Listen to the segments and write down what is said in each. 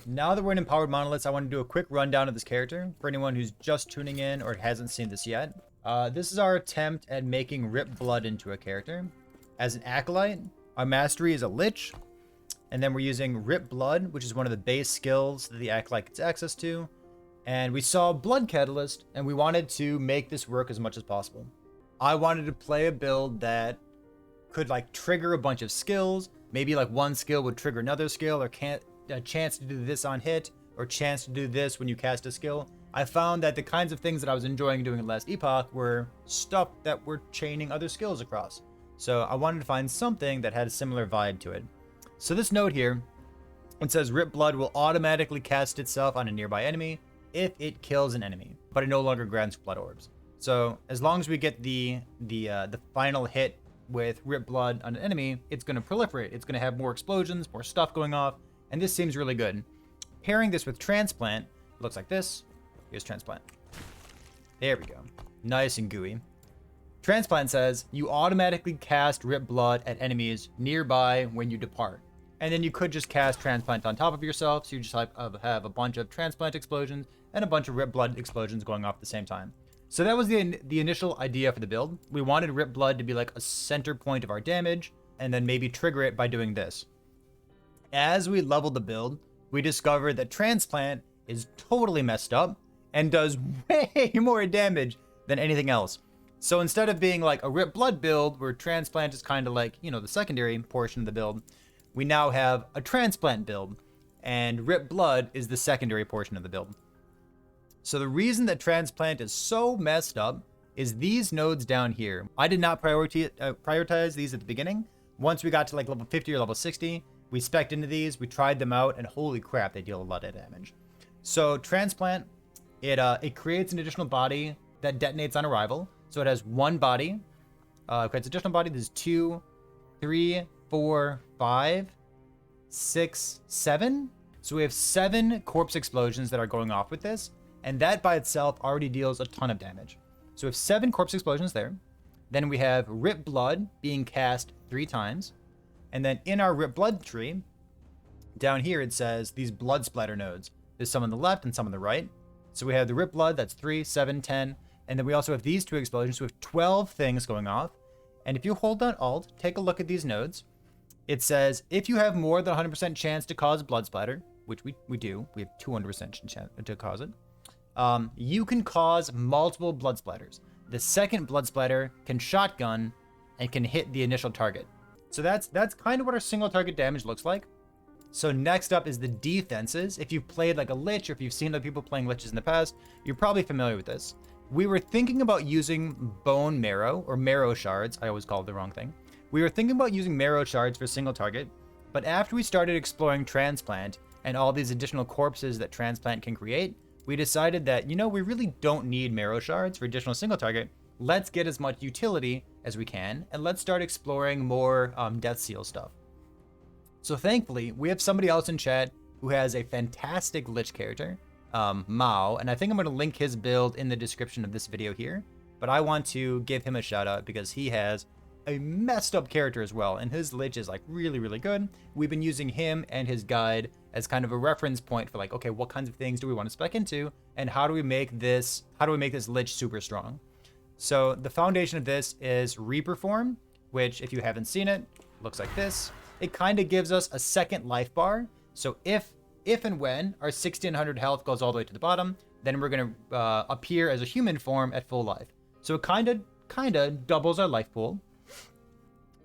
Now that we're in Empowered Monoliths, I want to do a quick rundown of this character for anyone who's just tuning in or hasn't seen this yet. This is our attempt at making Rip Blood into a character. As an Acolyte, our mastery is a Lich, and then we're using Rip Blood, which is one of the base skills that the Acolyte gets access to. And we saw Blood Catalyst, and we wanted to make this work as much as possible. I wanted to play a build that could like trigger a bunch of skills. Maybe like one skill would trigger another skill, or a chance to do this on hit, or chance to do this when you cast a skill. I found that the kinds of things that I was enjoying doing in last Epoch were stuff that were chaining other skills across. So I wanted to find something that had a similar vibe to it. So this note here, it says Rip Blood will automatically cast itself on a nearby enemy if it kills an enemy, but it no longer grants blood orbs. So as long as we get the final hit with Rip Blood on an enemy, it's going to proliferate. It's going to have more explosions, more stuff going off, and this seems really good. Pairing this with Transplant, it looks like this. Here's Transplant. There we go. Nice and gooey. Transplant says you automatically cast Rip Blood at enemies nearby when you depart. And then you could just cast Transplant on top of yourself, so you just have a bunch of Transplant explosions and a bunch of Rip Blood explosions going off at the same time. So that was the initial idea for the build. We wanted Rip Blood to be like a center point of our damage, and then maybe trigger it by doing this. As we leveled the build, we discovered that Transplant is totally messed up and does way more damage than anything else. So instead of being like a Rip Blood build where Transplant is kind of like, the secondary portion of the build, we now have a Transplant build, and Rip Blood is the secondary portion of the build. So the reason that Transplant is so messed up is these nodes down here. I did not prioritize these at the beginning. Once we got to like level 50 or level 60, we spec'd into these, we tried them out, and holy crap, they deal a lot of damage. So Transplant, it creates an additional body that detonates on arrival. So it has one body, creates additional body. There's 2, 3, 4, 5, 6, 7. So we have 7 corpse explosions that are going off with this, and that by itself already deals a ton of damage. So we have 7 corpse explosions there. Then we have Rip Blood being cast 3 times. And then in our Rip Blood tree, down here it says these blood splatter nodes. There's some on the left and some on the right. So we have the Rip Blood, that's 3, 7, 10. And then we also have these 2 explosions. So we have 12 things going off. And if you hold down Alt, take a look at these nodes. It says if you have more than 100% chance to cause blood splatter, which we do, we have 200% chance to cause it, you can cause multiple blood splatters. The second blood splatter can shotgun and can hit the initial target. So that's kind of what our single target damage looks like. So next up is the defenses. If you've played like a Lich, or if you've seen other people playing Liches in the past, you're probably familiar with this. We were thinking about using bone marrow, or marrow shards. I always call it the wrong thing. We were thinking about using marrow shards for single target, but after we started exploring Transplant and all these additional corpses that Transplant can create, we decided that, we really don't need marrow shards for additional single target. Let's get as much utility as we can, and let's start exploring more Death Seal stuff. So thankfully, we have somebody else in chat who has a fantastic Lich character, Mao, and I think I'm going to link his build in the description of this video here, but I want to give him a shout out because he has a messed up character as well, and his Lich is like really, really good. We've been using him and his guide as kind of a reference point for like, okay, what kinds of things do we want to spec into, and how do we make this Lich super strong? So the foundation of this is Reaper form, which if you haven't seen it, looks like this. It kind of gives us a second life bar. So if and when our 1600 health goes all the way to the bottom, then we're going to appear as a human form at full life. So it kind of doubles our life pool.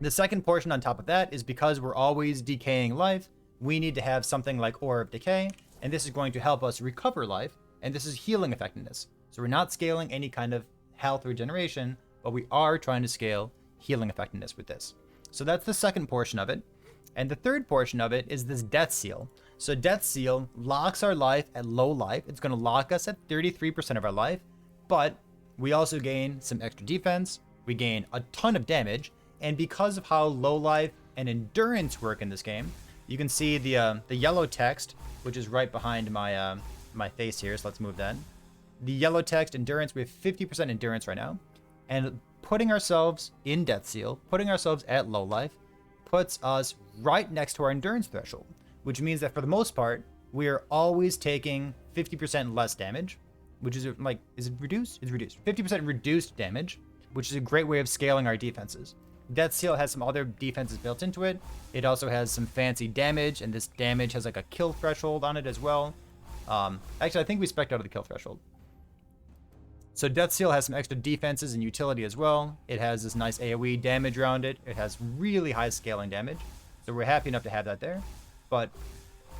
The second portion on top of that is because we're always decaying life, we need to have something like Aura of Decay, and this is going to help us recover life, and this is healing effectiveness. So we're not scaling any kind of health regeneration, but we are trying to scale healing effectiveness with this. So that's the second portion of it. And the third portion of it is this Death Seal. So Death Seal locks our life at low life. It's going to lock us at 33% of our life, but we also gain some extra defense. We gain a ton of damage. And because of how low life and endurance work in this game, you can see the yellow text, which is right behind my my face here. So let's move that. The yellow text endurance, we have 50% endurance right now. And putting ourselves in Death Seal, putting ourselves at low life, puts us right next to our endurance threshold, which means that for the most part, we are always taking 50% less damage, which is like, is it reduced? It's reduced. 50% reduced damage, which is a great way of scaling our defenses. Death Seal has some other defenses built into it. It also has some fancy damage, and this damage has like a kill threshold on it as well. Actually, I think we spec'd out of the kill threshold. So Death Seal has some extra defenses and utility as well. It has this nice AoE damage around it. It has really high scaling damage. So we're happy enough to have that there. But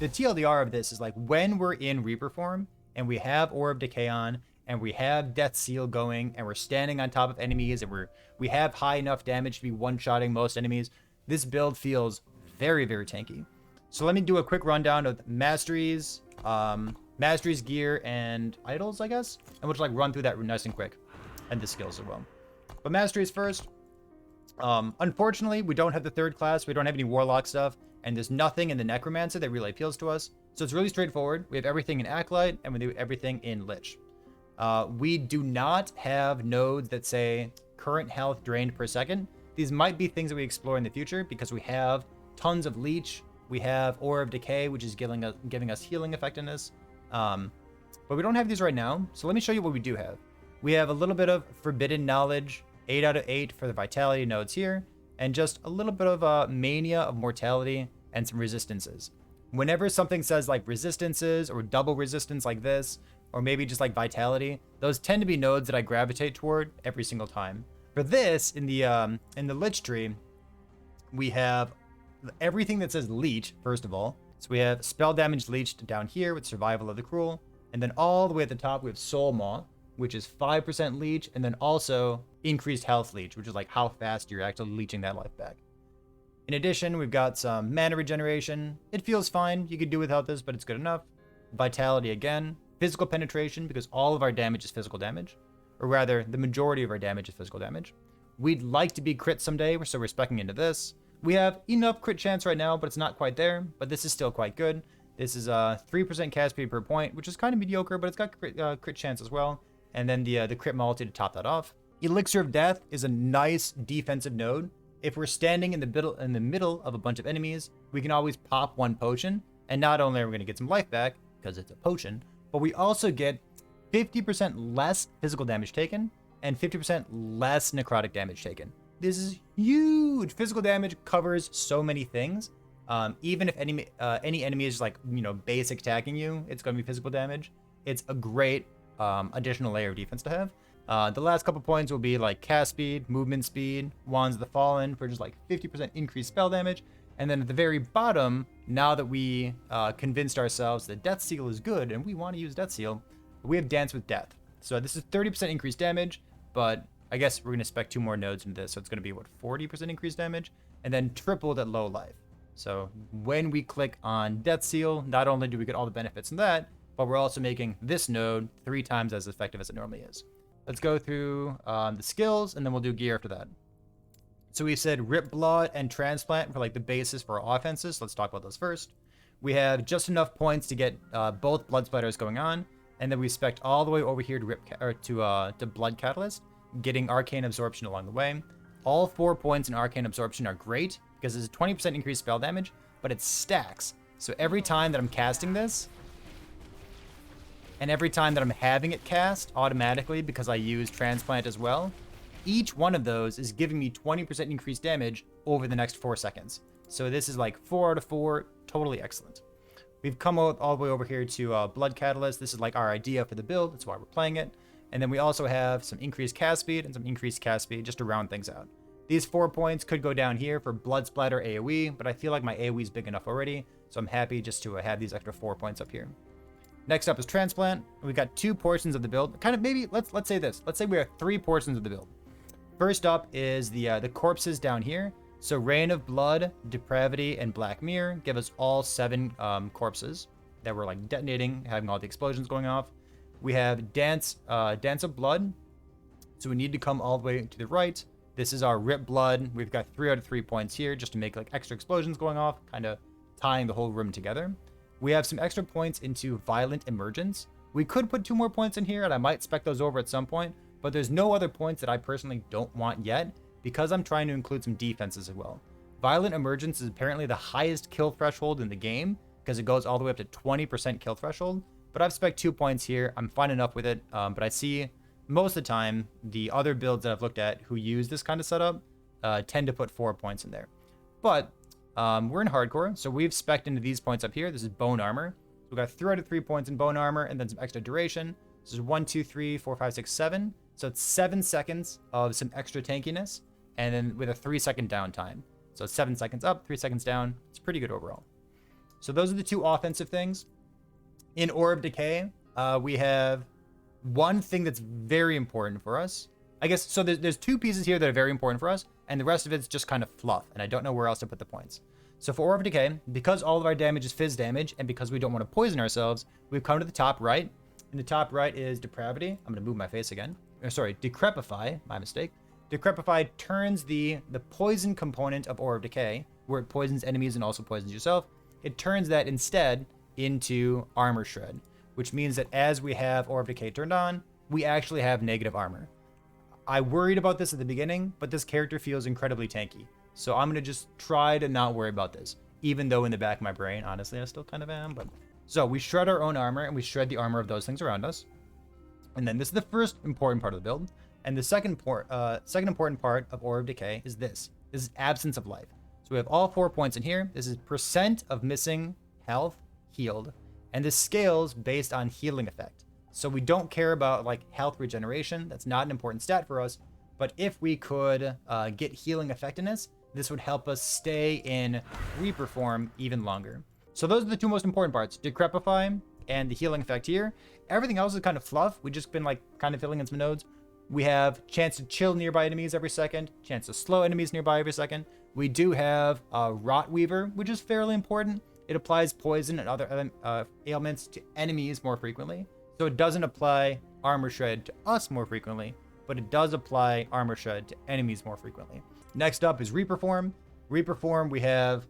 the TLDR of this is like when we're in Reaper form and we have Aura of Decay on and we have Death Seal going and we're standing on top of enemies and we have high enough damage to be one-shotting most enemies, this build feels very, very tanky. So let me do a quick rundown of masteries, gear, and idols, I guess. And we'll just like run through that nice and quick. And the skills as well. But masteries first. Unfortunately, we don't have the third class. We don't have any warlock stuff. And there's nothing in the necromancer that really appeals to us. So it's really straightforward. We have everything in acolyte and we do everything in lich. We do not have nodes that say current health drained per second. These might be things that we explore in the future because we have tons of leech. We have Aura of Decay, which is giving us healing effectiveness. But we don't have these right now. So let me show you what we do have. We have a little bit of Forbidden Knowledge, 8 out of 8 for the Vitality nodes here, and just a little bit of Mania of Mortality and some resistances. Whenever something says like resistances or double resistance like this, or maybe just like Vitality, those tend to be nodes that I gravitate toward every single time. For this, in the Lich tree, we have everything that says Leech, first of all. So we have Spell Damage Leeched down here with Survival of the Cruel. And then all the way at the top, we have Soul Maw, which is 5% leech, and then also increased health leech, which is like how fast you're actually leeching that life back. In addition, we've got some mana regeneration. It feels fine. You could do without this, but it's good enough. Vitality again. Physical penetration, because all of our damage is physical damage. Or rather, the majority of our damage is physical damage. We'd like to be crit someday, so we're speccing into this. We have enough crit chance right now, but it's not quite there. But this is still quite good. This is 3% cast speed per point, which is kind of mediocre, but it's got crit chance as well. And then the crit multi to top that off. Elixir of Death is a nice defensive node. If we're standing in the middle of a bunch of enemies, we can always pop one potion. And not only are we going to get some life back, because it's a potion, but we also get 50% less physical damage taken and 50% less necrotic damage taken. This is huge. Physical damage covers so many things. Even if any enemy is like, basic attacking you, it's going to be physical damage. It's a great additional layer of defense to have. The last couple points will be like cast speed, movement speed, Wands of the Fallen for just like 50% increased spell damage. And then at the very bottom, now that we convinced ourselves that Death Seal is good and we want to use Death Seal, we have Dance with Death. So this is 30% increased damage, but I guess we're going to spec 2 more nodes into this. So it's going to be, 40% increased damage? And then tripled at low life. So when we click on Death Seal, not only do we get all the benefits in that, but we're also making this node 3 times as effective as it normally is. Let's go through the skills, and then we'll do gear after that. So we said Rip Blood and Transplant for like the basis for our offenses. So let's talk about those first. We have just enough points to get both Blood Splatters going on, and then we spec'd all the way over here to Blood Catalyst, getting Arcane Absorption along the way. All 4 points in Arcane Absorption are great because it's a 20% increased spell damage, but it stacks. So every time that I'm casting this, and every time that I'm having it cast automatically because I use Transplant as well, each one of those is giving me 20% increased damage over the next 4 seconds. So this is like 4 out of 4, totally excellent. We've come all the way over here to Blood Catalyst. This is like our idea for the build. That's why we're playing it. And then we also have some increased cast speed and some increased cast speed just to round things out. These 4 points could go down here for Blood Splatter AoE, but I feel like my AoE is big enough already, so I'm happy just to have these extra 4 points up here. Next up is Transplant. We've got 2 portions of the build. Kind of maybe, let's say this. Let's say we have 3 portions of the build. First up is the corpses down here. So Rain of Blood, Depravity, and Black Mirror give us all 7 corpses that were like detonating, having all the explosions going off. We have Dance of Blood. So we need to come all the way to the right. This is our Rip Blood. We've got 3 out of 3 points here just to make like extra explosions going off, kind of tying the whole room together. We have some extra points into Violent Emergence. We could put 2 more points in here, and I might spec those over at some point, but there's no other points that I personally don't want yet because I'm trying to include some defenses as well. Violent Emergence is apparently the highest kill threshold in the game because it goes all the way up to 20% kill threshold. But I've spec 2 points here. I'm fine enough with it. But I see most of the time the other builds that I've looked at who use this kind of setup tend to put 4 points in there. But we're in hardcore, so we've spec'd into these points up here. This is bone armor. So we got 3 out of 3 points in bone armor, and then some extra duration. This is 1, 2, 3, 4, 5, 6, 7. So it's 7 seconds of some extra tankiness, and then with a 3-second downtime. So 7 seconds up, 3 seconds down. It's pretty good overall. So those are the 2 offensive things. In Orb Decay, we have one thing that's very important for us. I guess, so there's 2 pieces here that are very important for us, and the rest of it's just kind of fluff, and I don't know where else to put the points. So for Orb Decay, because all of our damage is fizz damage, and because we don't want to poison ourselves, we've come to the top right. In the top right is Depravity. I'm going to move my face again. Sorry, Decrepify, my mistake. Decrepify turns the poison component of Orb Decay, where it poisons enemies and also poisons yourself. It turns that instead into Armor Shred, which means that as we have Orb Decay turned on, we actually have negative armor. I worried about this at the beginning, but this character feels incredibly tanky. So I'm going to just try to not worry about this, even though in the back of my brain, honestly, I still kind of am. But so we shred our own armor, and we shred the armor of those things around us. And then this is the first important part of the build. And the second important part of Orb Decay is this. This is absence of life. So we have all 4 points in here. This is percent of missing health healed. And this scales based on healing effect. So we don't care about like health regeneration. That's not an important stat for us. But if we could get healing effectiveness, this would help us stay in Reaper form even longer. So those are the 2 most important parts, Decrepify and the healing effect here. Everything else is kind of fluff. We've just been like kind of filling in some nodes. We have chance to chill nearby enemies every second, chance to slow enemies nearby every second. We do have Rot Weaver, which is fairly important. It applies poison and other ailments to enemies more frequently. So it doesn't apply Armor Shred to us more frequently, but it does apply Armor Shred to enemies more frequently. Next up is Reaper Form. Reaper Form, we have,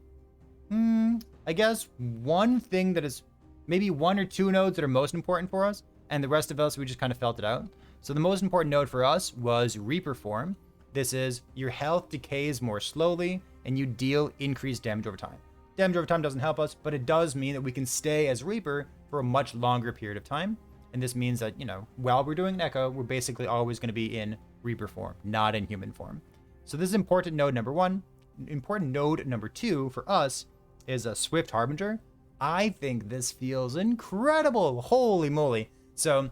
I guess, one thing that is maybe 1 or 2 nodes that are most important for us, and the rest of us, we just kind of felt it out. So the most important node for us was Reaper Form. This is your health decays more slowly, and you deal increased damage over time. Damage over time doesn't help us, but it does mean that we can stay as Reaper for a much longer period of time. And this means that, you know, while we're doing an Echo, we're basically always going to be in Reaper form, not in human form. So this is important node number 1. Important node number 2 for us is a Swift Harbinger. I think this feels incredible. Holy moly. So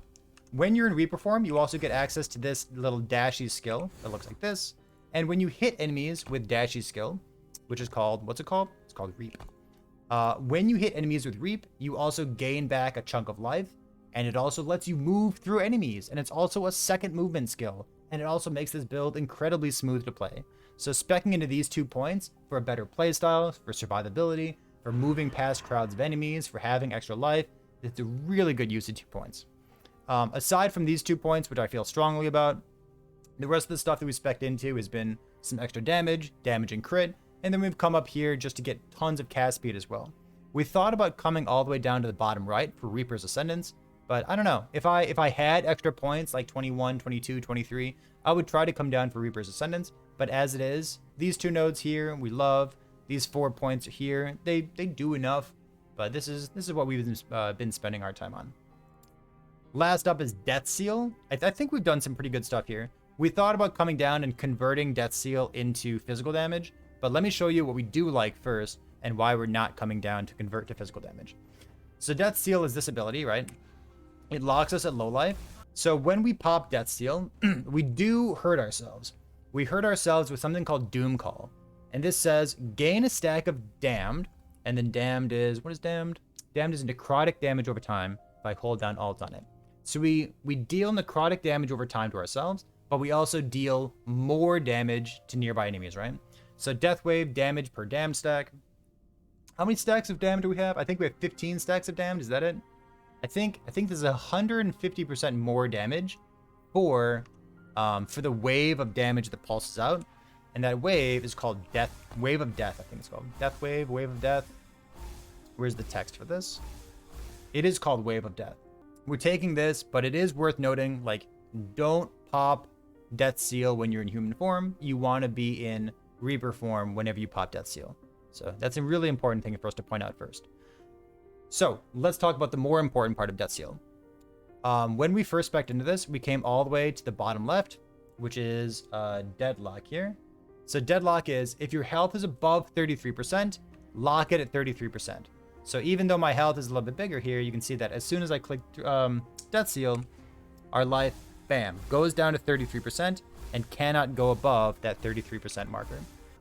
when you're in Reaper form, you also get access to this little dashy skill that looks like this. And when you hit enemies with dashy skill, which is called, what's it called? It's called Reap. When you hit enemies with Reap, you also gain back a chunk of life. And it also lets you move through enemies. And it's also a second movement skill. And it also makes this build incredibly smooth to play. So speccing into these 2 points for a better playstyle, for survivability, for moving past crowds of enemies, for having extra life, it's a really good use of 2 points. Aside from these 2 points, which I feel strongly about, the rest of the stuff that we specced into has been some extra damage and crit, and then we've come up here just to get tons of cast speed as well. We thought about coming all the way down to the bottom right for Reaper's Ascendance, but I don't know. If I had extra points like 21, 22, 23, I would try to come down for Reaper's Ascendance, but as it is, these 2 nodes here, we love. These 4 points here, they do enough, but this is what we've been spending our time on. Last up is Death Seal. I think we've done some pretty good stuff here. We thought about coming down and converting Death Seal into physical damage, but let me show you what we do like first and why we're not coming down to convert to physical damage. So Death Seal is this ability, right? It locks us at low life. So when we pop Death Seal, we do hurt ourselves. We hurt ourselves with something called Doom Call. And this says, gain a stack of Damned, and then Damned is, what is Damned? Damned is necrotic damage over time if I hold down Alt on it. So we deal necrotic damage over time to ourselves, but we also deal more damage to nearby enemies, right? So Death Wave damage per Damned stack. How many stacks of Damned do we have? I think we have 15 stacks of Damned, is that it? I think there's 150% more damage for the wave of damage that pulses out. And that wave is called Wave of Death, I think it's called. Death Wave, Wave of Death. Where's the text for this? It is called Wave of Death. We're taking this, but it is worth noting, like, don't pop Death Seal when you're in human form. You want to be in Reaper form whenever you pop Death Seal. So that's a really important thing for us to point out first. So let's talk about the more important part of Death Seal. When we first spec'd into this, we came all the way to the bottom left, which is Deadlock here. So Deadlock is if your health is above 33%, lock it at 33%. So even though my health is a little bit bigger here, you can see that as soon as I click Death Seal, our life, bam, goes down to 33% and cannot go above that 33% marker.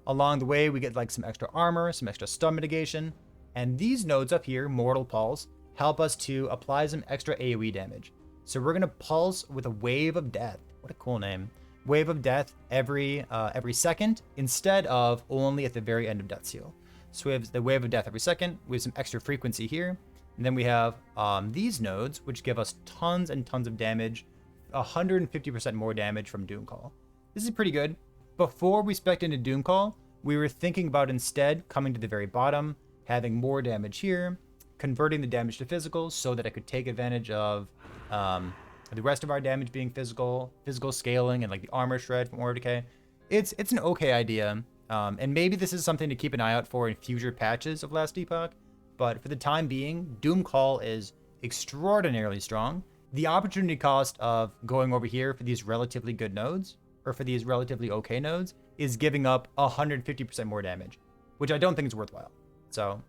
Along the way, we get like some extra armor, some extra stun mitigation, and these nodes up here, Mortal Pulse, help us to apply some extra AoE damage. So we're gonna pulse with a Wave of Death. What a cool name. Wave of Death every second instead of only at the very end of Death Seal. So we have the Wave of Death every second. We have some extra frequency here. And then we have these nodes, which give us tons and tons of damage, 150% more damage from Doomcall. This is pretty good. Before we spec'd into Doomcall, we were thinking about instead coming to the very bottom, having more damage here, converting the damage to physical so that I could take advantage of the rest of our damage being physical scaling, and like the armor shred from Aura Decay. It's an okay idea, and maybe this is something to keep an eye out for in future patches of Last Epoch, but for the time being, Doomcall is extraordinarily strong. The opportunity cost of going over here for these relatively good nodes, or for these relatively okay nodes, is giving up 150% more damage, which I don't think is worthwhile. So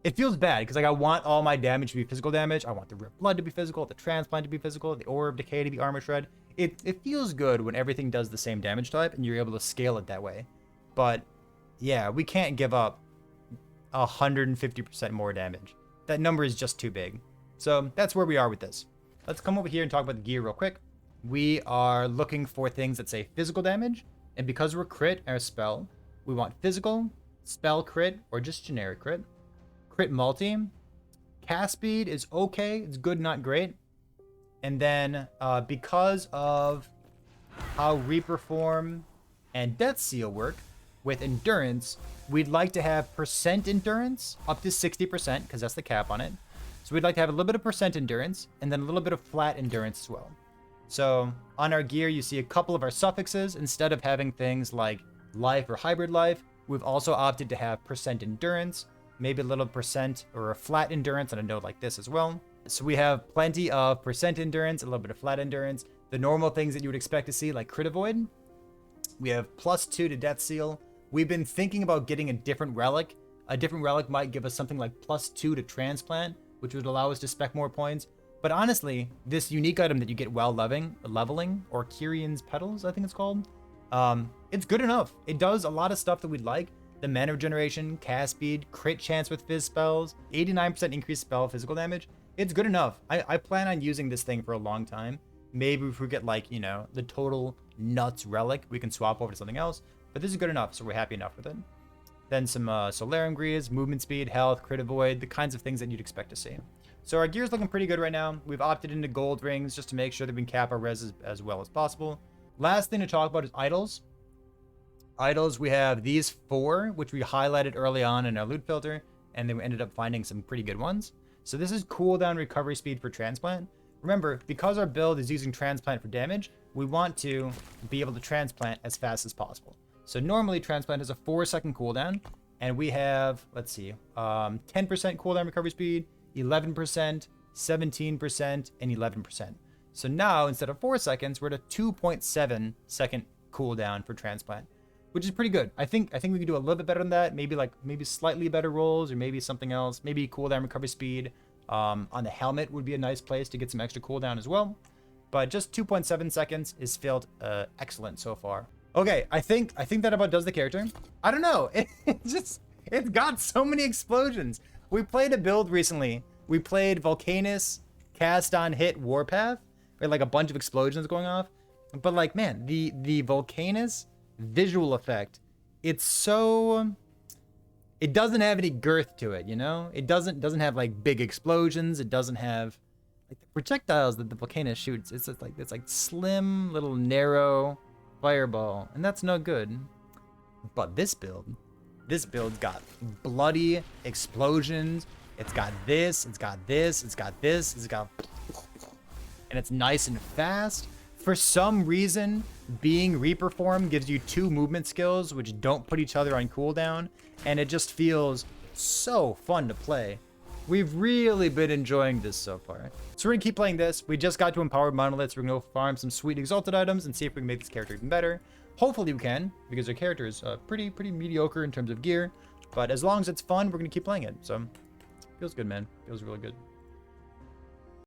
it feels bad because like I want all my damage to be physical damage. I want the Ripped Blood to be physical, the Transplant to be physical, the Aura of Decay to be armor shred. It feels good when everything does the same damage type and you're able to scale it that way. But yeah, we can't give up 150% more damage. That number is just too big. So that's where we are with this. Let's come over here and talk about the gear real quick. We are looking for things that say physical damage, and because we're crit or spell, we want physical, spell crit, or just generic crit. Crit multi. Cast speed is okay. It's good, not great. And then because of how Reaper Form and Death Seal work with endurance, we'd like to have percent endurance up to 60% because that's the cap on it. So we'd like to have a little bit of percent endurance and then a little bit of flat endurance as well. So on our gear, you see a couple of our suffixes. Instead of having things like life or hybrid life, we've also opted to have percent endurance, maybe a little percent or a flat endurance on a node like this as well. So we have plenty of percent endurance, a little bit of flat endurance, the normal things that you would expect to see like crit avoid. We have +2 to Death Seal. We've been thinking about getting a different relic. A different relic might give us something like +2 to Transplant, which would allow us to spec more points. But honestly, this unique item that you get while leveling, or Kyrion's Petals, I think it's called, it's good enough. It does a lot of stuff that we'd like. The mana regeneration, cast speed, crit chance with fizz spells, 89% increased spell physical damage. It's good enough. I plan on using this thing for a long time. Maybe if we get like, you know, the total nuts relic, we can swap over to something else. But this is good enough, so we're happy enough with it. Then some Solarium Greaves, movement speed, health, crit avoid, the kinds of things that you'd expect to see. So our gear's looking pretty good right now. We've opted into gold rings just to make sure that we can cap our res as well as possible. Last thing to talk about is idols. Idols, we have these 4, which we highlighted early on in our loot filter, and then we ended up finding some pretty good ones. So this is cooldown recovery speed for Transplant. Remember, because our build is using Transplant for damage, we want to be able to Transplant as fast as possible. So normally Transplant has a 4-second cooldown, and we have, let's see, 10% cooldown recovery speed, 11%, 17%, and 11%. So now, instead of 4 seconds, we're at a 2.7 second cooldown for Transplant, which is pretty good. I think we can do a little bit better than that. Maybe slightly better rolls, or maybe something else. Maybe cooldown recovery speed on the helmet would be a nice place to get some extra cooldown as well. But just 2.7 seconds is felt excellent so far. Okay, I think that about does the character. I don't know. It's got so many explosions. We played a build recently. We played Volcanus, cast on hit Warpath, with like a bunch of explosions going off. But like, man, the Volcanus visual effect, it doesn't have any girth to it, you know? It doesn't have like big explosions. It doesn't have like the projectiles that the Volcanus shoots. It's like slim little narrow fireball, and that's no good. But this build's got bloody explosions. It's got this, it's got this, it's got this, it's got, and it's nice and fast. For some reason, being Reaper Form gives you 2 movement skills which don't put each other on cooldown, and it just feels so fun to play. We've really been enjoying this so far. So we're gonna keep playing this. We just got to Empowered Monoliths. We're gonna go farm some sweet exalted items and see if we can make this character even better. Hopefully we can, because our character is pretty mediocre in terms of gear. But as long as it's fun, we're gonna keep playing it. So feels good, man. Feels really good.